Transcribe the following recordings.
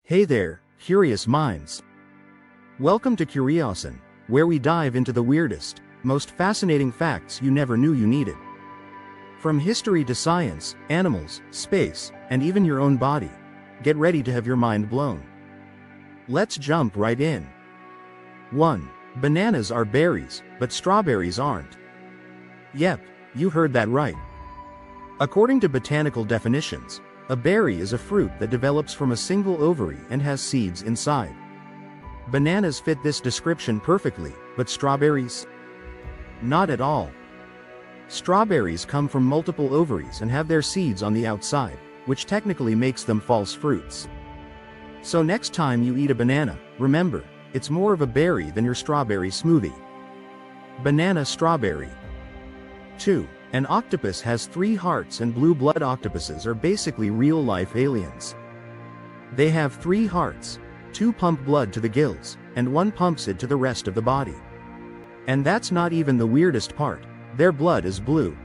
Hey there, curious minds. Welcome to Curiosity, where we dive into the weirdest, most fascinating facts you never knew you needed. From history to science, animals, space, and even your own body. Get ready to have your mind blown. Let's jump right in. 1. Bananas are berries, but strawberries aren't. Yep, you heard that right. According to botanical definitions, a berry is a fruit that develops from a single ovary and has seeds inside. Bananas fit this description perfectly, but strawberries? Not at all. Strawberries come from multiple ovaries and have their seeds on the outside, which technically makes them false fruits. So next time you eat a banana, remember, it's more of a berry than your strawberry smoothie. Banana strawberry. 2. An octopus has 3 hearts, and blue blood octopuses are basically real-life aliens. They have 3 hearts, 2 pump blood to the gills, and 1 pumps it to the rest of the body. And that's not even the weirdest part, their blood is blue.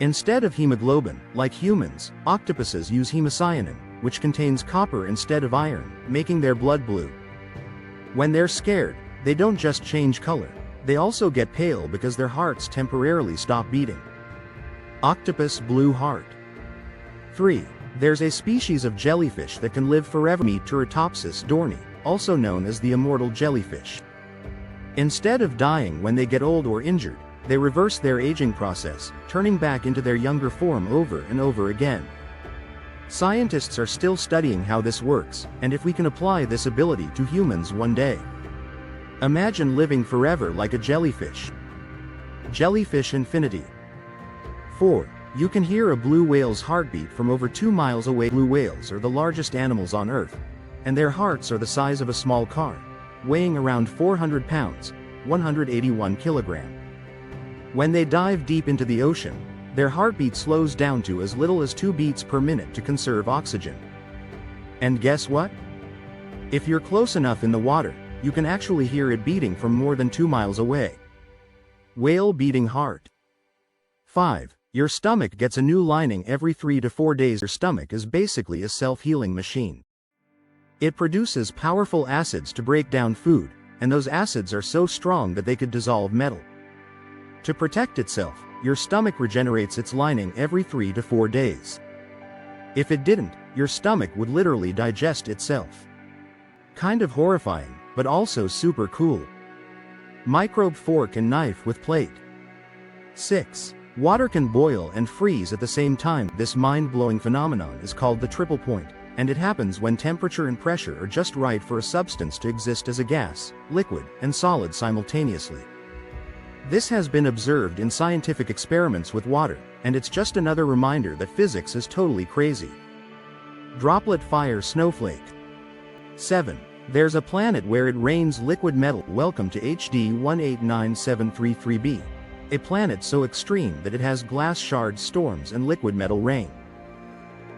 Instead of hemoglobin, like humans, octopuses use hemocyanin, which contains copper instead of iron, making their blood blue. When they're scared, they don't just change color, they also get pale because their hearts temporarily stop beating. Octopus blue heart. 3. There's a species of jellyfish that can live forever. Turritopsis dohrnii, also known as the immortal jellyfish. Instead of dying when they get old or injured, they reverse their aging process, turning back into their younger form over and over again. Scientists are still studying how this works, and if we can apply this ability to humans one day. Imagine living forever like a jellyfish. Jellyfish infinity. 4. You can hear a blue whale's heartbeat from over 2 miles away. Blue whales are the largest animals on Earth, and their hearts are the size of a small car, weighing around 400 pounds, 181 kilograms. When they dive deep into the ocean, their heartbeat slows down to as little as 2 beats per minute to conserve oxygen. And guess what? If you're close enough in the water, you can actually hear it beating from more than 2 miles away. Whale beating heart. 5. Your stomach gets a new lining every 3 to 4 days. Your stomach is basically a self-healing machine. It produces powerful acids to break down food, and those acids are so strong that they could dissolve metal. To protect itself, your stomach regenerates its lining every 3 to 4 days. If it didn't, your stomach would literally digest itself. Kind of horrifying, but also super cool. Microbe fork and knife with plate. 6. Water can boil and freeze at the same time. This mind-blowing phenomenon is called the triple point, and it happens when temperature and pressure are just right for a substance to exist as a gas, liquid, and solid simultaneously. This has been observed in scientific experiments with water, and it's just another reminder that physics is totally crazy. Droplet fire snowflake. 7. There's a planet where it rains liquid metal. Welcome to HD 189733b. A planet so extreme that it has glass shard storms and liquid metal rain.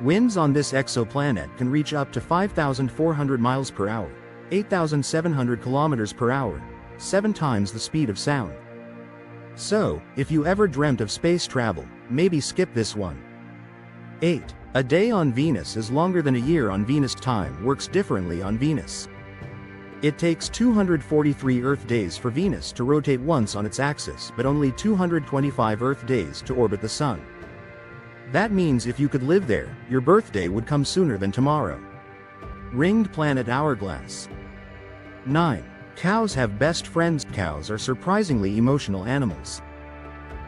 Winds on this exoplanet can reach up to 5,400 miles per hour, 8,700 kilometers per hour, 7 times the speed of sound. So, if you ever dreamt of space travel, maybe skip this one. 8. A day on Venus is longer than a year on Venus. Time works differently on Venus. It takes 243 Earth days for Venus to rotate once on its axis, but only 225 Earth days to orbit the Sun. That means if you could live there, your birthday would come sooner than tomorrow. Ringed planet hourglass. 9. Cows have best friends. Cows are surprisingly emotional animals.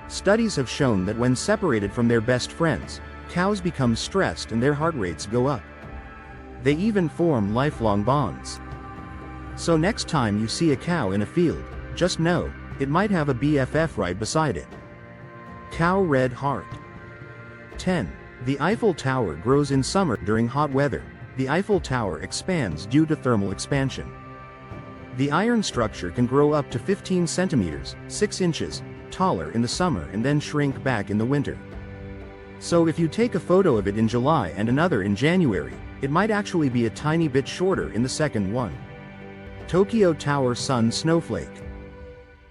Studies have shown that when separated from their best friends, cows become stressed and their heart rates go up. They even form lifelong bonds. So next time you see a cow in a field, just know, it might have a BFF right beside it. Cow red heart. 10. The Eiffel Tower grows in summer. During hot weather, the Eiffel Tower expands due to thermal expansion. The iron structure can grow up to 15 centimeters, 6 inches, taller in the summer and then shrink back in the winter. So if you take a photo of it in July and another in January, it might actually be a tiny bit shorter in the second one. Tokyo Tower sun snowflake.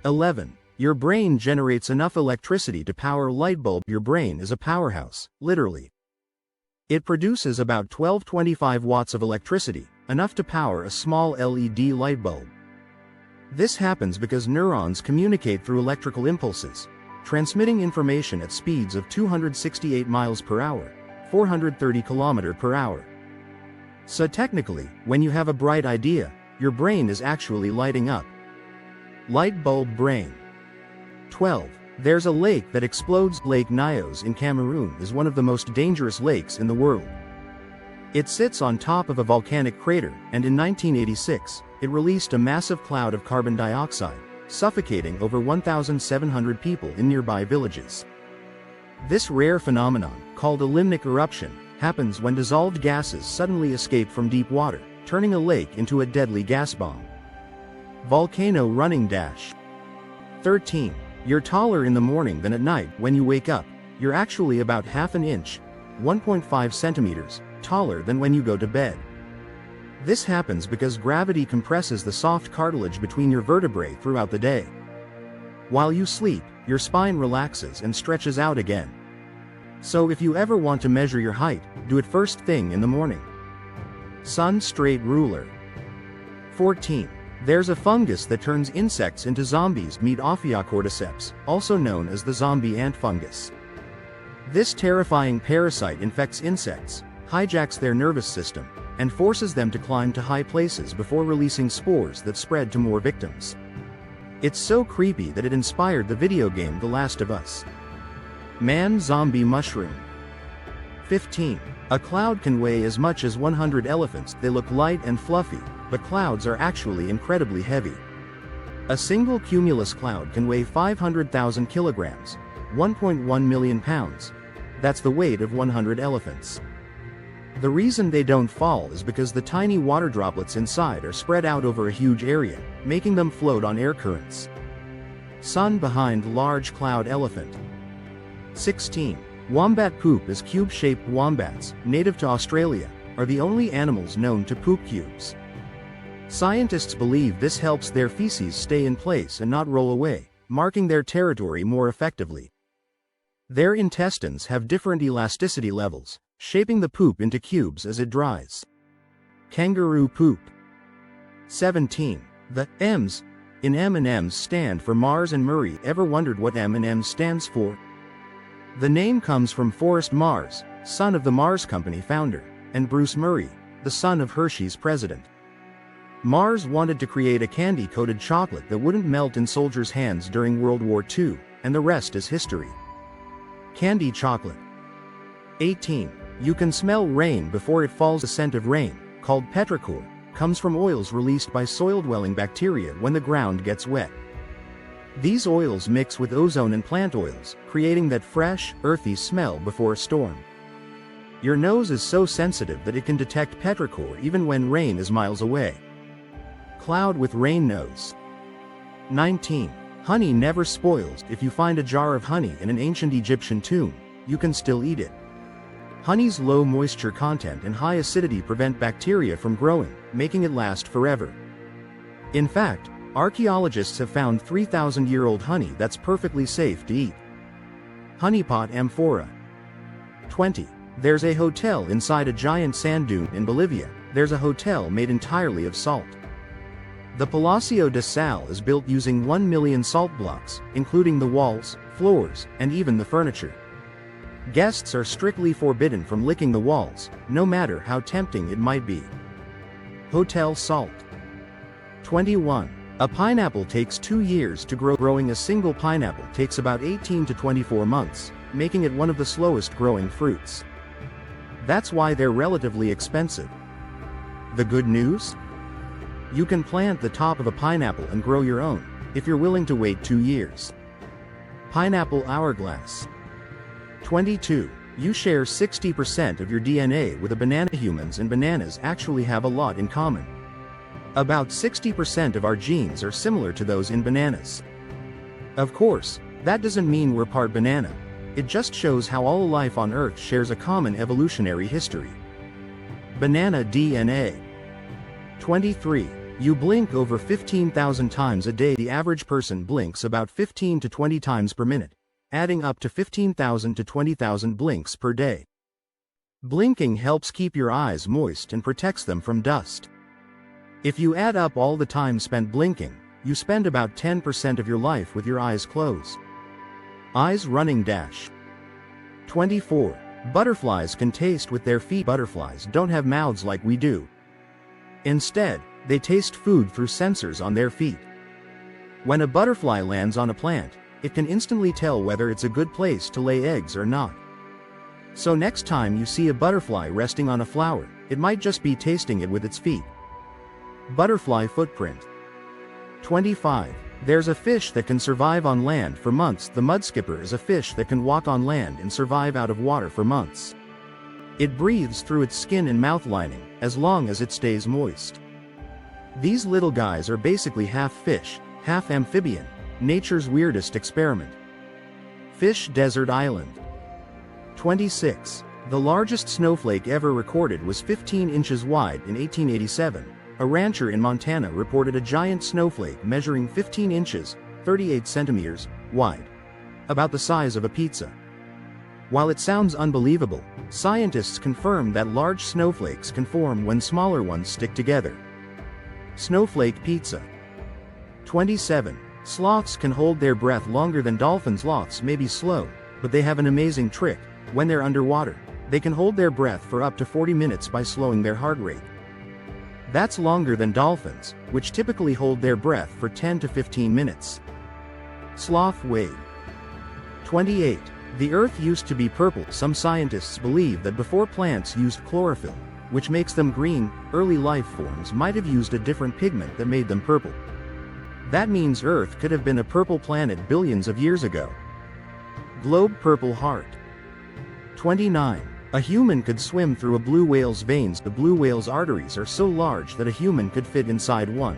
11. Your brain generates enough electricity to power a light bulb. Your brain is a powerhouse, literally. It produces about 1225 watts of electricity, enough to power a small LED light bulb. This happens because neurons communicate through electrical impulses, transmitting information at speeds of 268 miles per hour, 430 kilometers per hour. So technically, when you have a bright idea, your brain is actually lighting up. Light bulb brain. 12. There's a lake that explodes. Lake Nyos in Cameroon is one of the most dangerous lakes in the world. It sits on top of a volcanic crater, and in 1986, it released a massive cloud of carbon dioxide, suffocating over 1,700 people in nearby villages. This rare phenomenon, called a limnic eruption, happens when dissolved gases suddenly escape from deep water, turning a lake into a deadly gas bomb. Volcano running dash. 13. You're taller in the morning than at night. When you wake up, you're actually about half an inch, 1.5 centimeters, taller than when you go to bed. This happens because gravity compresses the soft cartilage between your vertebrae throughout the day. While you sleep, your spine relaxes and stretches out again. So if you ever want to measure your height, do it first thing in the morning. Sun straight ruler. 14. There's a fungus that turns insects into zombies. Meet Ophiocordyceps, also known as the zombie ant fungus. This terrifying parasite infects insects, hijacks their nervous system, and forces them to climb to high places before releasing spores that spread to more victims. It's so creepy that it inspired the video game The Last of Us. Man-zombie mushroom. 15. A cloud can weigh as much as 100 elephants. They look light and fluffy, but clouds are actually incredibly heavy. A single cumulus cloud can weigh 500,000 kilograms, 1.1 million pounds. That's the weight of 100 elephants. The reason they don't fall is because the tiny water droplets inside are spread out over a huge area, making them float on air currents. Sun behind large cloud elephant. 16. Wombat poop is cube-shaped. Wombats, native to Australia, are the only animals known to poop cubes. Scientists believe this helps their feces stay in place and not roll away, marking their territory more effectively. Their intestines have different elasticity levels, shaping the poop into cubes as it dries. Kangaroo poop. 17. The M's in M&M's stand for Mars and Murray. Ever wondered what M&M stands for? The name comes from Forrest Mars, son of the Mars Company founder, and Bruce Murray, the son of Hershey's president. Mars wanted to create a candy-coated chocolate that wouldn't melt in soldiers' hands during World War II, and the rest is history. Candy chocolate. 18. You can smell rain before it falls. The scent of rain, called petrichor, comes from oils released by soil-dwelling bacteria when the ground gets wet. These oils mix with ozone and plant oils, creating that fresh, earthy smell before a storm. Your nose is so sensitive that it can detect petrichor even when rain is miles away. Cloud with rain nose. 19. Honey never spoils. If you find a jar of honey in an ancient Egyptian tomb, you can still eat it. Honey's low moisture content and high acidity prevent bacteria from growing, making it last forever. In fact, archaeologists have found 3,000-year-old honey that's perfectly safe to eat. Honeypot amphora. 20. There's a hotel inside a giant sand dune in Bolivia. There's a hotel made entirely of salt. The Palacio de Sal is built using 1 million salt blocks, including the walls, floors, and even the furniture. Guests are strictly forbidden from licking the walls, no matter how tempting it might be. Hotel salt. 21. A pineapple takes 2 years to grow. Growing a single pineapple takes about 18 to 24 months, making it one of the slowest growing fruits. That's why they're relatively expensive. The good news? You can plant the top of a pineapple and grow your own, if you're willing to wait 2 years. Pineapple hourglass. 22. You share 60% of your DNA with a banana. Humans and bananas actually have a lot in common. About 60% of our genes are similar to those in bananas. Of course, that doesn't mean we're part banana. It just shows how all life on Earth shares a common evolutionary history. Banana DNA. 23. You blink over 15,000 times a day. The average person blinks about 15 to 20 times per minute, adding up to 15,000 to 20,000 blinks per day. Blinking helps keep your eyes moist and protects them from dust. If you add up all the time spent blinking, you spend about 10% of your life with your eyes closed. Eyes running dash. 24. Butterflies can taste with their feet. Butterflies don't have mouths like we do. Instead, they taste food through sensors on their feet. When a butterfly lands on a plant, it can instantly tell whether it's a good place to lay eggs or not. So next time you see a butterfly resting on a flower, it might just be tasting it with its feet. Butterfly footprint. 25. There's a fish that can survive on land for months. The mudskipper is a fish that can walk on land and survive out of water for months. It breathes through its skin and mouth lining, as long as it stays moist. These little guys are basically half fish, half amphibian, nature's weirdest experiment. Fish desert island. 26. The largest snowflake ever recorded was 15 inches wide in 1887. A rancher in Montana reported a giant snowflake measuring 15 inches, 38 centimeters, wide. About the size of a pizza. While it sounds unbelievable, scientists confirm that large snowflakes can form when smaller ones stick together. Snowflake pizza. 27. Sloths can hold their breath longer than dolphins. Sloths may be slow, but they have an amazing trick. When they're underwater, they can hold their breath for up to 40 minutes by slowing their heart rate. That's longer than dolphins, which typically hold their breath for 10 to 15 minutes. Sloth wade. 28. The Earth used to be purple. Some scientists believe that before plants used chlorophyll, which makes them green, early life forms might have used a different pigment that made them purple. That means Earth could have been a purple planet billions of years ago. Globe purple heart. 29. A human could swim through a blue whale's veins. The blue whale's arteries are so large that a human could fit inside one.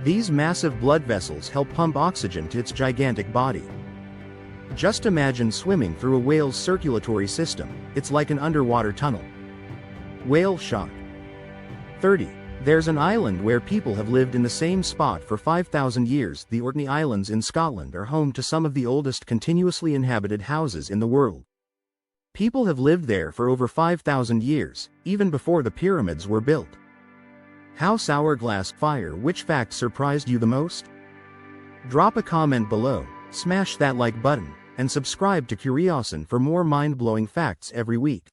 These massive blood vessels help pump oxygen to its gigantic body. Just imagine swimming through a whale's circulatory system. It's like an underwater tunnel. Whale shock. 30. There's an island where people have lived in the same spot for 5,000 years. The Orkney Islands in Scotland are home to some of the oldest continuously inhabited houses in the world. People have lived there for over 5,000 years, even before the pyramids were built. House hourglass fire. Which fact surprised you the most? Drop a comment below, smash that like button, and subscribe to Curiosity for more mind-blowing facts every week.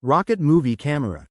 Rocket movie camera.